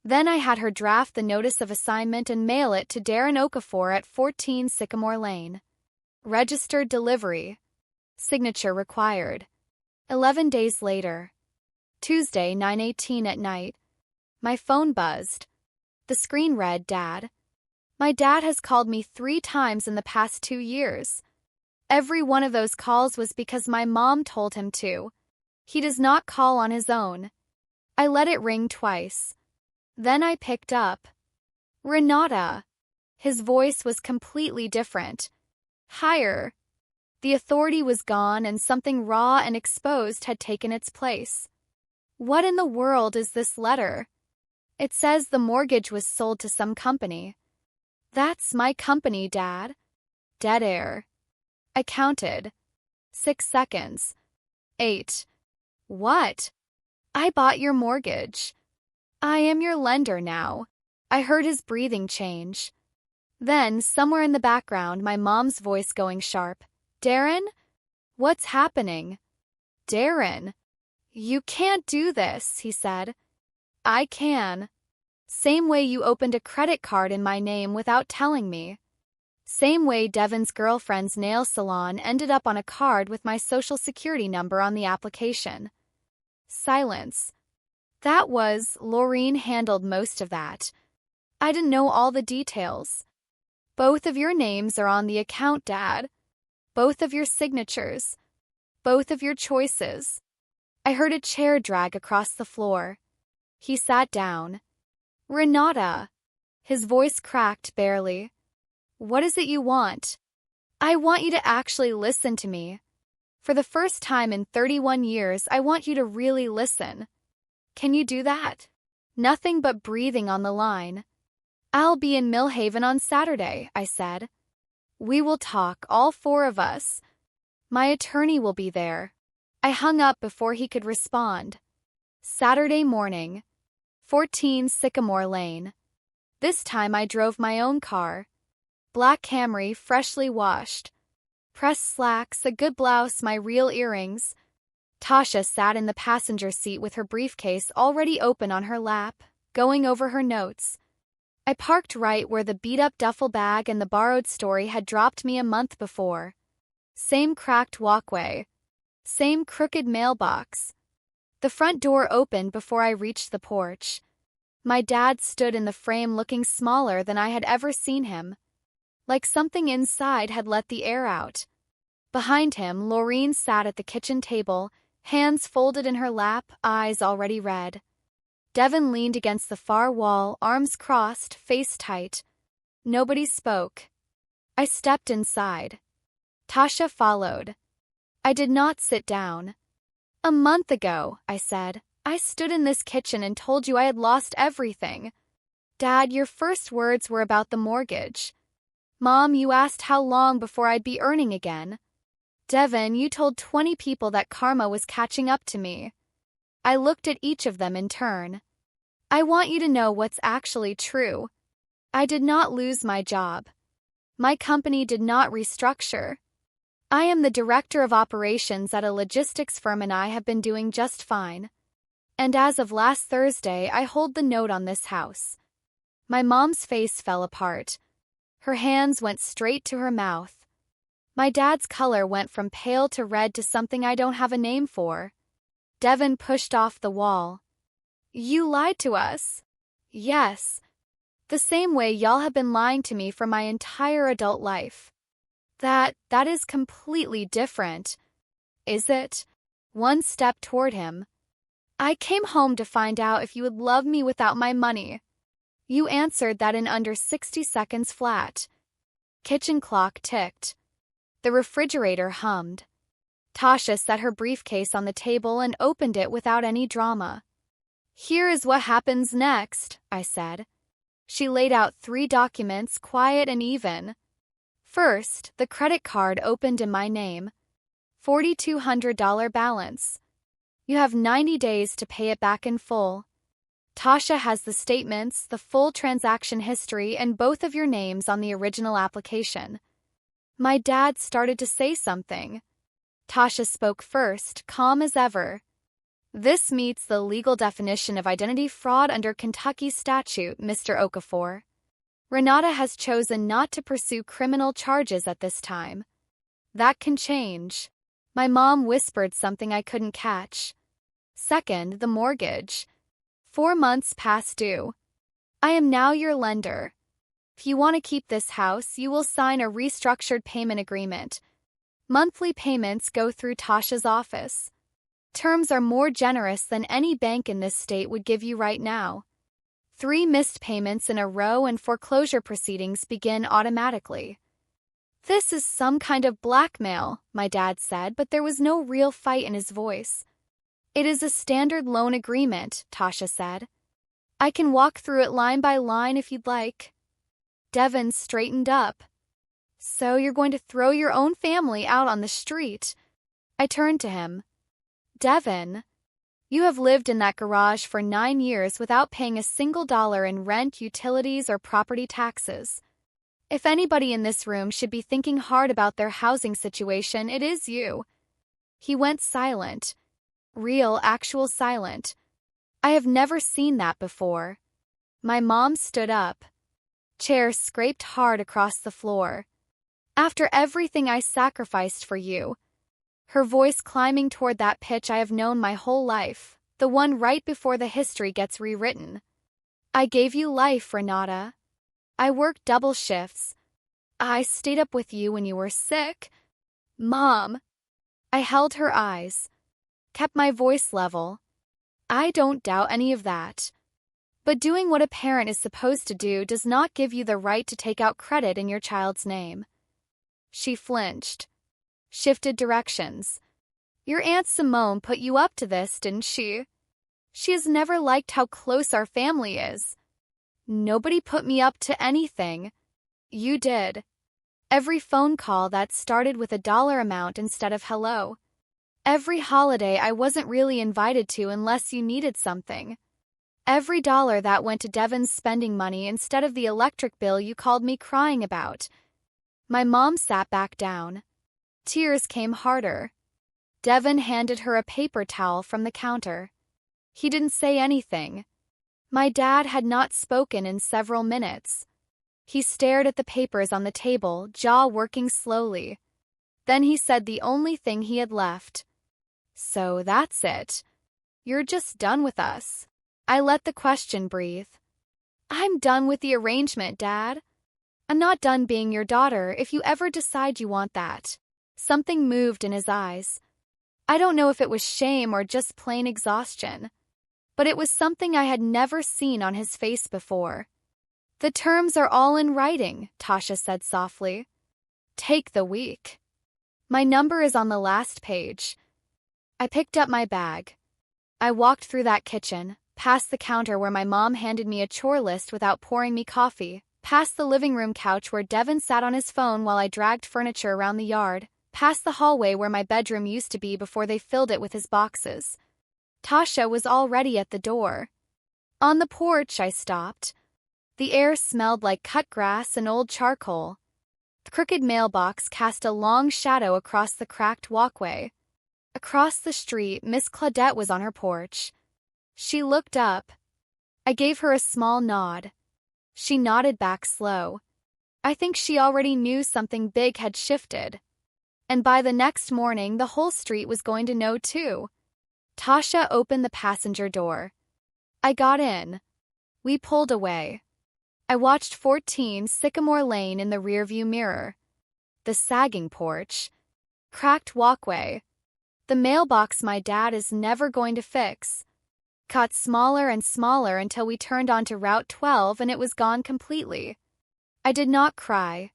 Then I had her draft the notice of assignment and mail it to Darren Okafor at 14 Sycamore Lane. Registered delivery. Signature required. 11 days later. Tuesday, 9:18 at night. My phone buzzed. The screen read, Dad. My dad has called me 3 times in the past 2 years. Every one of those calls was because my mom told him to. He does not call on his own. I let it ring twice. Then I picked up. Renata. His voice was completely different. Higher. The authority was gone and something raw and exposed had taken its place. What in the world is this letter? It says the mortgage was sold to some company. That's my company, Dad. Dead air. I counted. 6 seconds. 8. What? I bought your mortgage. I am your lender now. I heard his breathing change. Then, somewhere in the background, my mom's voice going sharp. Darren? What's happening? Darren. You can't do this, he said. I can. Same way you opened a credit card in my name without telling me. Same way Devin's girlfriend's nail salon ended up on a card with my social security number on the application. Silence. That was, Laureen handled most of that. I didn't know all the details. Both of your names are on the account, Dad. Both of your signatures. Both of your choices. I heard a chair drag across the floor. He sat down. Renata. His voice cracked barely. What is it you want? I want you to actually listen to me. For the first time in 31 years, I want you to really listen. Can you do that? Nothing but breathing on the line. I'll be in Millhaven on Saturday, I said. We will talk, all 4 of us. My attorney will be there. I hung up before he could respond. Saturday morning. 14 Sycamore Lane. This time I drove my own car. Black Camry, freshly washed. Pressed slacks, a good blouse, my real earrings. Tasha sat in the passenger seat with her briefcase already open on her lap, going over her notes. I parked right where the beat-up duffel bag and the borrowed story had dropped me a month before. Same cracked walkway. Same crooked mailbox. The front door opened before I reached the porch. My dad stood in the frame looking smaller than I had ever seen him. Like something inside had let the air out. Behind him, Laureen sat at the kitchen table, hands folded in her lap, eyes already red. Devin leaned against the far wall, arms crossed, face tight. Nobody spoke. I stepped inside. Tasha followed. I did not sit down. A month ago, I said, I stood in this kitchen and told you I had lost everything. Dad, your first words were about the mortgage. Mom, you asked how long before I'd be earning again. Devin, you told 20 people that karma was catching up to me. I looked at each of them in turn. I want you to know what's actually true. I did not lose my job. My company did not restructure. I am the director of operations at a logistics firm and I have been doing just fine. And as of last Thursday, I hold the note on this house. My mom's face fell apart. Her hands went straight to her mouth. My dad's color went from pale to red to something I don't have a name for. Devin pushed off the wall. You lied to us. Yes. The same way y'all have been lying to me for my entire adult life. That is completely different. Is it? One step toward him. I came home to find out if you would love me without my money. You answered that in under 60 seconds flat. Kitchen clock ticked. The refrigerator hummed. Tasha set her briefcase on the table and opened it without any drama. Here is what happens next, I said. She laid out 3 documents, quiet and even. First, the credit card opened in my name. $4,200 balance. You have 90 days to pay it back in full. Tasha has the statements, the full transaction history, and both of your names on the original application. My dad started to say something. Tasha spoke first, calm as ever. This meets the legal definition of identity fraud under Kentucky statute, Mr. Okafor. Renata has chosen not to pursue criminal charges at this time. That can change. My mom whispered something I couldn't catch. Second, the mortgage. 4 months past due. I am now your lender. If you want to keep this house, you will sign a restructured payment agreement. Monthly payments go through Tasha's office. Terms are more generous than any bank in this state would give you right now. 3 missed payments in a row and foreclosure proceedings begin automatically. This is some kind of blackmail, my dad said, but there was no real fight in his voice. It is a standard loan agreement, Tasha said. I can walk through it line by line if you'd like. Devin straightened up. So you're going to throw your own family out on the street? I turned to him. Devin, you have lived in that garage for 9 years without paying a single dollar in rent, utilities, or property taxes. If anybody in this room should be thinking hard about their housing situation, it is you. He went silent. Real, actual silent. I have never seen that before. My mom stood up. Chair scraped hard across the floor. After everything I sacrificed for you. Her voice climbing toward that pitch I have known my whole life, the one right before the history gets rewritten. I gave you life, Renata. I worked double shifts. I stayed up with you when you were sick. Mom. I held her eyes. Kept my voice level. I don't doubt any of that. But doing what a parent is supposed to do does not give you the right to take out credit in your child's name. She flinched. Shifted directions. Your Aunt Simone put you up to this, didn't she? She has never liked how close our family is. Nobody put me up to anything. You did. Every phone call that started with a dollar amount instead of hello. Every holiday I wasn't really invited to unless you needed something. Every dollar that went to Devon's spending money instead of the electric bill you called me crying about. My mom sat back down. Tears came harder. Devon handed her a paper towel from the counter. He didn't say anything. My dad had not spoken in several minutes. He stared at the papers on the table, jaw working slowly. Then he said the only thing he had left. So that's it. You're just done with us. I let the question breathe. I'm done with the arrangement, Dad. I'm not done being your daughter if you ever decide you want that. Something moved in his eyes. I don't know if it was shame or just plain exhaustion, but it was something I had never seen on his face before. The terms are all in writing, Tasha said softly. Take the week. My number is on the last page. I picked up my bag. I walked through that kitchen, past the counter where my mom handed me a chore list without pouring me coffee, past the living room couch where Devon sat on his phone while I dragged furniture around the yard, past the hallway where my bedroom used to be before they filled it with his boxes. Tasha was already at the door. On the porch, I stopped. The air smelled like cut grass and old charcoal. The crooked mailbox cast a long shadow across the cracked walkway. Across the street, Miss Claudette was on her porch. She looked up. I gave her a small nod. She nodded back slow. I think she already knew something big had shifted. And by the next morning, the whole street was going to know too. Tasha opened the passenger door. I got in. We pulled away. I watched 14 Sycamore Lane in the rearview mirror. The sagging porch. Cracked walkway. The mailbox my dad is never going to fix. Got smaller and smaller until we turned onto Route 12 and it was gone completely. I did not cry.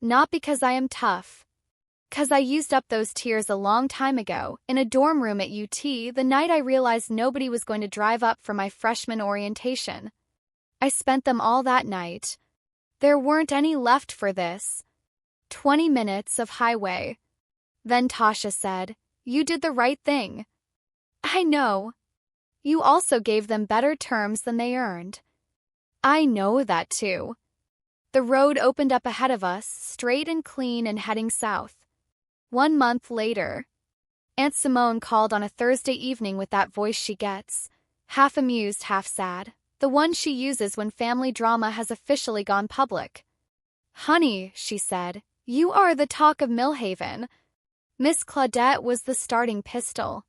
Not because I am tough. 'Cause I used up those tears a long time ago, in a dorm room at UT, the night I realized nobody was going to drive up for my freshman orientation. I spent them all that night. There weren't any left for this. 20 minutes of highway. Then Tasha said, "You did the right thing." I know. You also gave them better terms than they earned. I know that too. The road opened up ahead of us, straight and clean and heading south. 1 month later, Aunt Simone called on a Thursday evening with that voice she gets, half amused, half sad, the one she uses when family drama has officially gone public. "Honey," she said, "you are the talk of Millhaven." Miss Claudette was the starting pistol.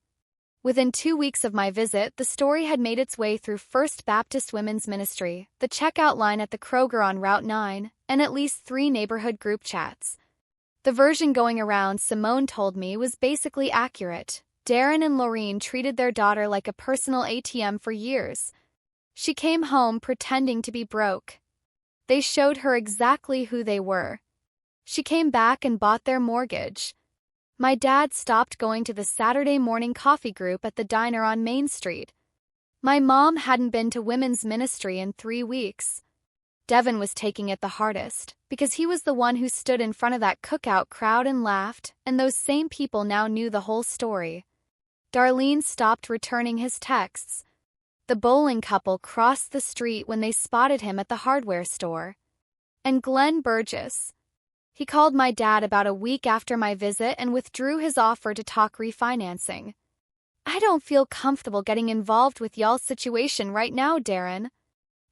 Within 2 weeks of my visit, the story had made its way through First Baptist Women's Ministry, the checkout line at the Kroger on Route 9, and at least 3 neighborhood group chats. The version going around, Simone told me, was basically accurate. Darren and Laureen treated their daughter like a personal ATM for years. She came home pretending to be broke. They showed her exactly who they were. She came back and bought their mortgage. My dad stopped going to the Saturday morning coffee group at the diner on Main Street. My mom hadn't been to women's ministry in 3 weeks. Devon was taking it the hardest, because he was the one who stood in front of that cookout crowd and laughed, and those same people now knew the whole story. Darlene stopped returning his texts. The bowling couple crossed the street when they spotted him at the hardware store. And Glenn Burgess. He called my dad about a week after my visit and withdrew his offer to talk refinancing. "I don't feel comfortable getting involved with y'all's situation right now, Darren."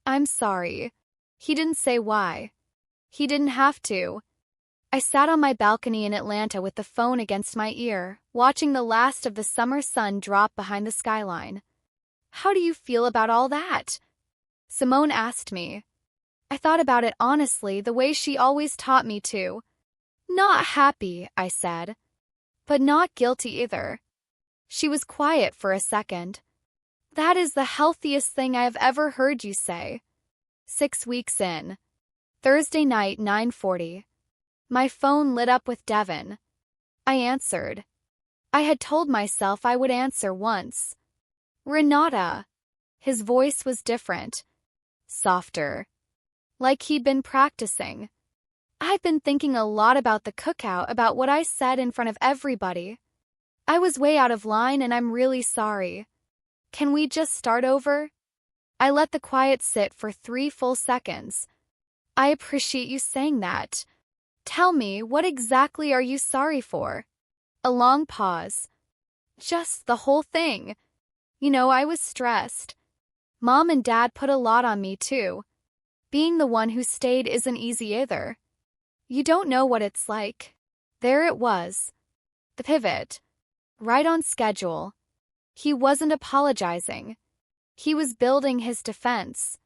"I'm sorry." He didn't say why. He didn't have to. I sat on my balcony in Atlanta with the phone against my ear, watching the last of the summer sun drop behind the skyline. "How do you feel about all that?" Simone asked me. I thought about it honestly, the way she always taught me to. "Not happy," I said. "But not guilty either." She was quiet for a second. "That is the healthiest thing I have ever heard you say." 6 weeks in. Thursday night, 9:40. My phone lit up with Devon. I answered. I had told myself I would answer once. "Renata." His voice was different. Softer. Like he'd been practicing. I've been thinking a lot about the cookout, about what I said in front of everybody. I was way out of line and I'm really sorry. Can we just start over? I let the quiet sit for 3 full seconds. I appreciate you saying that. Tell me, what exactly are you sorry for? A long pause. Just the whole thing. I was stressed. Mom and Dad put a lot on me too. Being the one who stayed isn't easy either. You don't know what it's like. There it was. The pivot. Right on schedule. He wasn't apologizing. He was building his defense.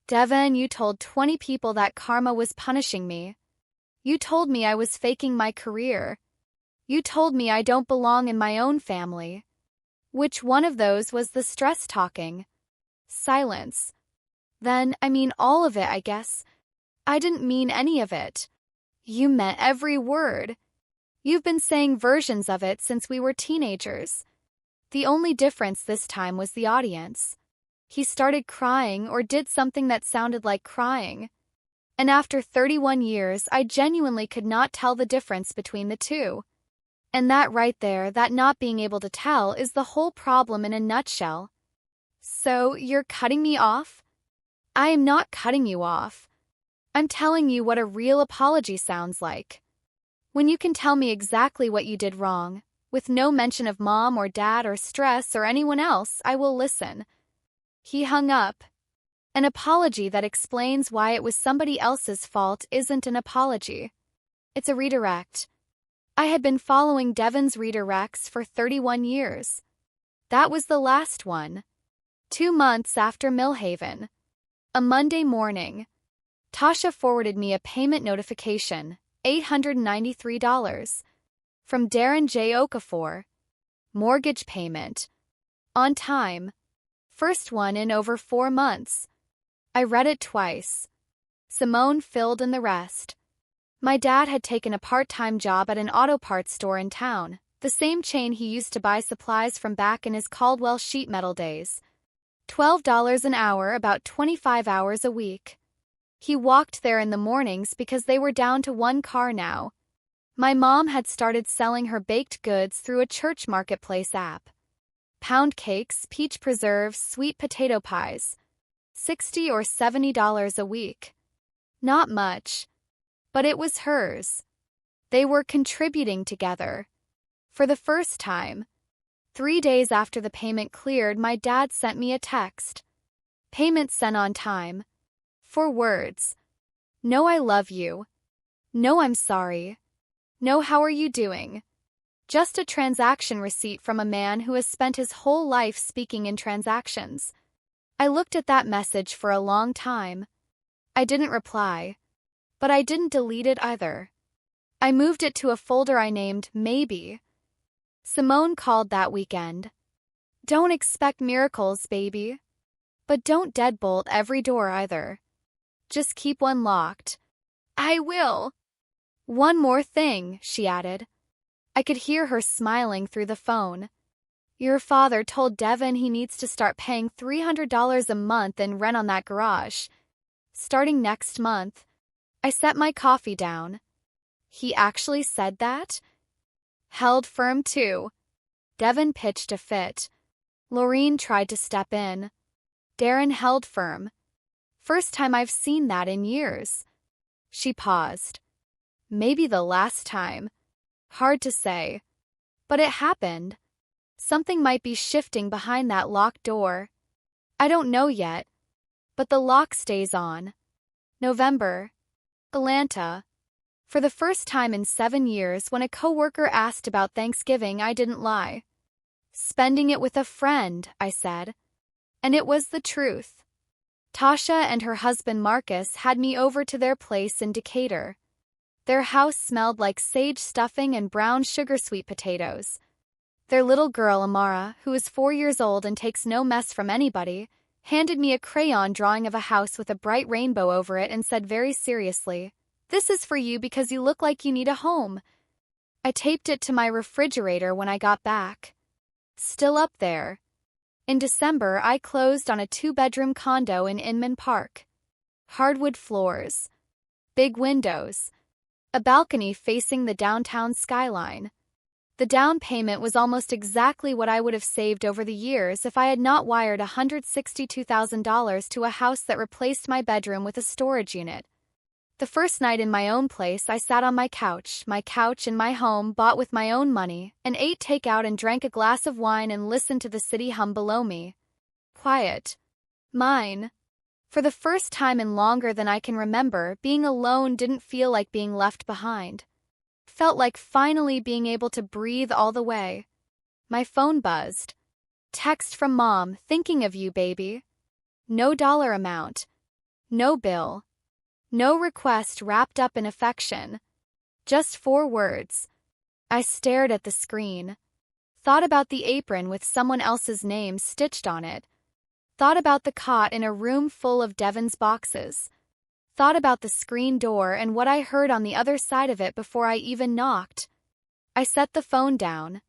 Devin, you told 20 people that karma was punishing me. You told me I was faking my career. You told me I don't belong in my own family. Which one of those was the stress talking? Silence. Then, all of it, I guess. I didn't mean any of it. You meant every word. You've been saying versions of it since we were teenagers. The only difference this time was the audience. He started crying or did something that sounded like crying. And after 31 years, I genuinely could not tell the difference between the two. And that right there, that not being able to tell, is the whole problem in a nutshell. So, you're cutting me off? I am not cutting you off. I'm telling you what a real apology sounds like. When you can tell me exactly what you did wrong, with no mention of Mom or Dad or stress or anyone else, I will listen. He hung up. An apology that explains why it was somebody else's fault isn't an apology. It's a redirect. I had been following Devin's redirects for 31 years. That was the last one. 2 months after Millhaven. A Monday morning. Tasha forwarded me a payment notification, $893. From Darren J. Okafor. Mortgage payment. On time. First one in over 4 months. I read it twice. Simone filled in the rest. My dad had taken a part-time job at an auto parts store in town, the same chain he used to buy supplies from back in his Caldwell sheet metal days. $12 an hour, about 25 hours a week. He walked there in the mornings because they were down to 1 car now. My mom had started selling her baked goods through a church marketplace app. Pound cakes, peach preserves, sweet potato pies. $60 or $70 a week. Not much. But it was hers. They were contributing together. For the first time. 3 days after the payment cleared, my dad sent me a text. Payment sent on time. 4 words. No, I love you. No, I'm sorry. No, how are you doing? Just a transaction receipt from a man who has spent his whole life speaking in transactions. I looked at that message for a long time. I didn't reply. But I didn't delete it either. I moved it to a folder I named Maybe. Simone called that weekend. Don't expect miracles, baby. But don't deadbolt every door either. Just keep one locked. I will. One more thing, she added. I could hear her smiling through the phone. Your father told Devin he needs to start paying $300 a month in rent on that garage. Starting next month. I set my coffee down. He actually said that? Held firm too. Devin pitched a fit. Laureen tried to step in. Darren held firm. First time I've seen that in years. She paused. Maybe the last time. Hard to say. But it happened. Something might be shifting behind that locked door. I don't know yet. But the lock stays on. November. Atlanta. For the first time in 7 years, when a coworker asked about Thanksgiving, I didn't lie. Spending it with a friend, I said. And it was the truth. Tasha and her husband Marcus had me over to their place in Decatur. Their house smelled like sage stuffing and brown sugar sweet potatoes. Their little girl, Amara, who is 4 years old and takes no mess from anybody, handed me a crayon drawing of a house with a bright rainbow over it and said very seriously, "This is for you because you look like you need a home." I taped it to my refrigerator when I got back. Still up there. In December, I closed on a 2-bedroom condo in Inman Park. Hardwood floors. Big windows. a balcony facing the downtown skyline. The down payment was almost exactly what I would have saved over the years if I had not wired $162,000 to a house that replaced my bedroom with a storage unit. The first night in my own place, I sat on my couch in my home, bought with my own money, and ate takeout and drank a glass of wine and listened to the city hum below me. Quiet. Mine. For the first time in longer than I can remember, being alone didn't feel like being left behind. Felt like finally being able to breathe all the way. My phone buzzed. Text from Mom, thinking of you, baby. No dollar amount. No bill. No request wrapped up in affection. Just 4 words. I stared at the screen. Thought about the apron with someone else's name stitched on it. Thought about the cot in a room full of Devon's boxes. Thought about the screen door and what I heard on the other side of it before I even knocked. I set the phone down.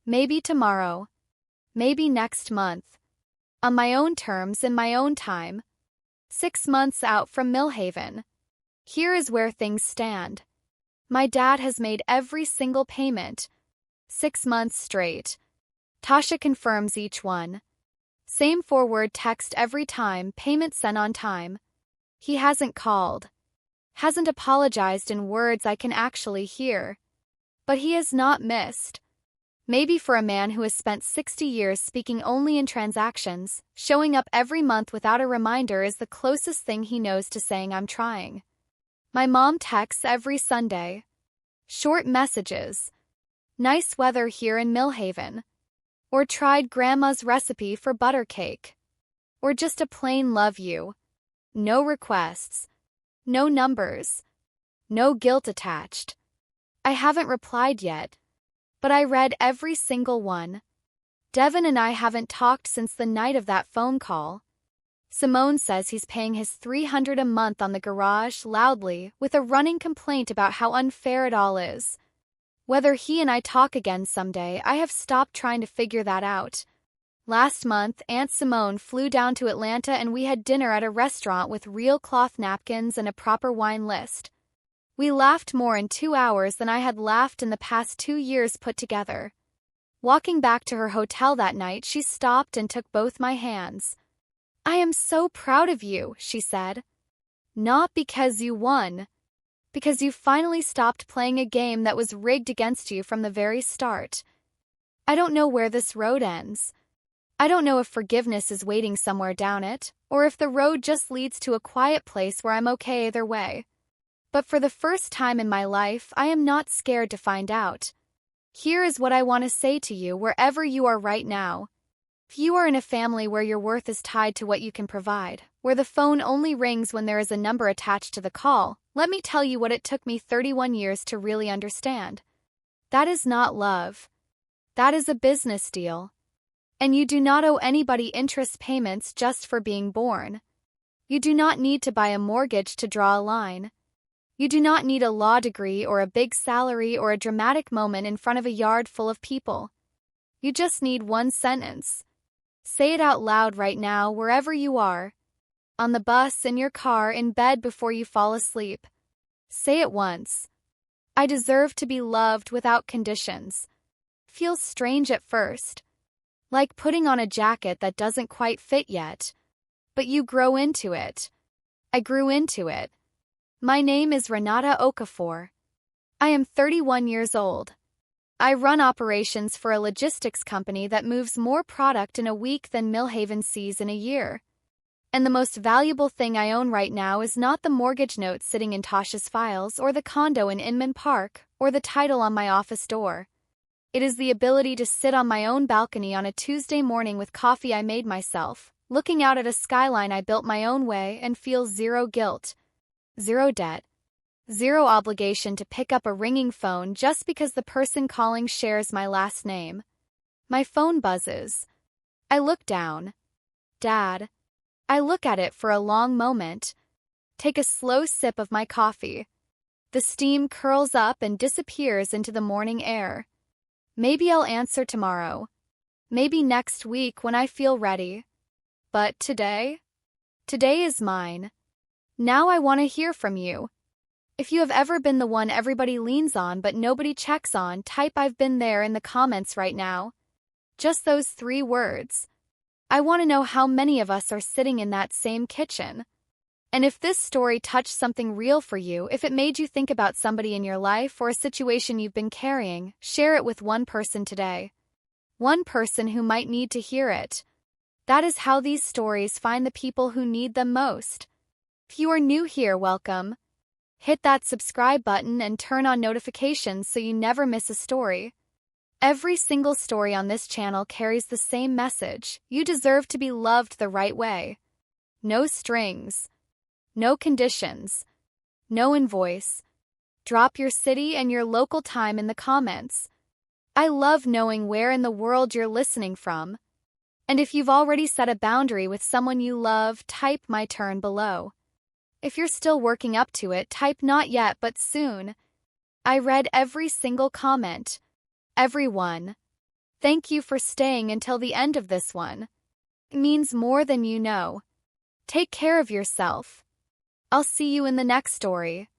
Maybe tomorrow. Maybe next month. On my own terms, in my own time. 6 months out from Millhaven. Here is where things stand. My dad has made every single payment. 6 months straight. Tasha confirms each one. Same forward text every time, payment sent on time. He hasn't called. Hasn't apologized in words I can actually hear. But he has not missed. Maybe for a man who has spent 60 years speaking only in transactions, showing up every month without a reminder is the closest thing he knows to saying I'm trying. My mom texts every Sunday. Short messages. Nice weather here in Millhaven. Or tried Grandma's recipe for butter cake. Or just a plain love you. No requests. No numbers. No guilt attached. I haven't replied yet. But I read every single one. Devon and I haven't talked since the night of that phone call. Simone says he's paying his $300 a month on the garage loudly, with a running complaint about how unfair it all is. Whether he and I talk again someday, I have stopped trying to figure that out. Last month, Aunt Simone flew down to Atlanta and we had dinner at a restaurant with real cloth napkins and a proper wine list. We laughed more in 2 hours than I had laughed in the past 2 years put together. Walking back to her hotel that night, she stopped and took both my hands. I am so proud of you, she said. Not because you won. Because you finally stopped playing a game that was rigged against you from the very start. I don't know where this road ends. I don't know if forgiveness is waiting somewhere down it, or if the road just leads to a quiet place where I'm okay either way. But for the first time in my life, I am not scared to find out. Here is what I want to say to you wherever you are right now. If you are in a family where your worth is tied to what you can provide, where the phone only rings when there is a number attached to the call, let me tell you what it took me 31 years to really understand. That is not love. That is a business deal. And you do not owe anybody interest payments just for being born. You do not need to buy a mortgage to draw a line. You do not need a law degree or a big salary or a dramatic moment in front of a yard full of people. You just need one sentence. Say it out loud right now, wherever you are. On the bus, in your car, in bed before you fall asleep. Say it once. I deserve to be loved without conditions. Feels strange at first. Like putting on a jacket that doesn't quite fit yet. But you grow into it. I grew into it. My name is Renata Okafor. I am 31 years old. I run operations for a logistics company that moves more product in a week than Millhaven sees in a year. And the most valuable thing I own right now is not the mortgage note sitting in Tasha's files or the condo in Inman Park or the title on my office door. It is the ability to sit on my own balcony on a Tuesday morning with coffee I made myself, looking out at a skyline I built my own way and feel zero guilt. Zero debt. Zero obligation to pick up a ringing phone just because the person calling shares my last name. My phone buzzes. I look down. Dad. I look at it for a long moment. Take a slow sip of my coffee. The steam curls up and disappears into the morning air. Maybe I'll answer tomorrow. Maybe next week when I feel ready. But today? Today is mine. Now I want to hear from you. If you have ever been the one everybody leans on but nobody checks on, type "I've been there" in the comments right now. Just those 3 words. I want to know how many of us are sitting in that same kitchen. And if this story touched something real for you, if it made you think about somebody in your life or a situation you've been carrying, share it with one person today. One person who might need to hear it. That is how these stories find the people who need them most. If you are new here, welcome. Hit that subscribe button and turn on notifications so you never miss a story. Every single story on this channel carries the same message: you deserve to be loved the right way. No strings. No conditions. No invoice. Drop your city and your local time in the comments. I love knowing where in the world you're listening from. And if you've already set a boundary with someone you love, type "my turn" below. If you're still working up to it, type "not yet but soon." I read every single comment. Everyone. Thank you for staying until the end of this one. It means more than you know. Take care of yourself. I'll see you in the next story.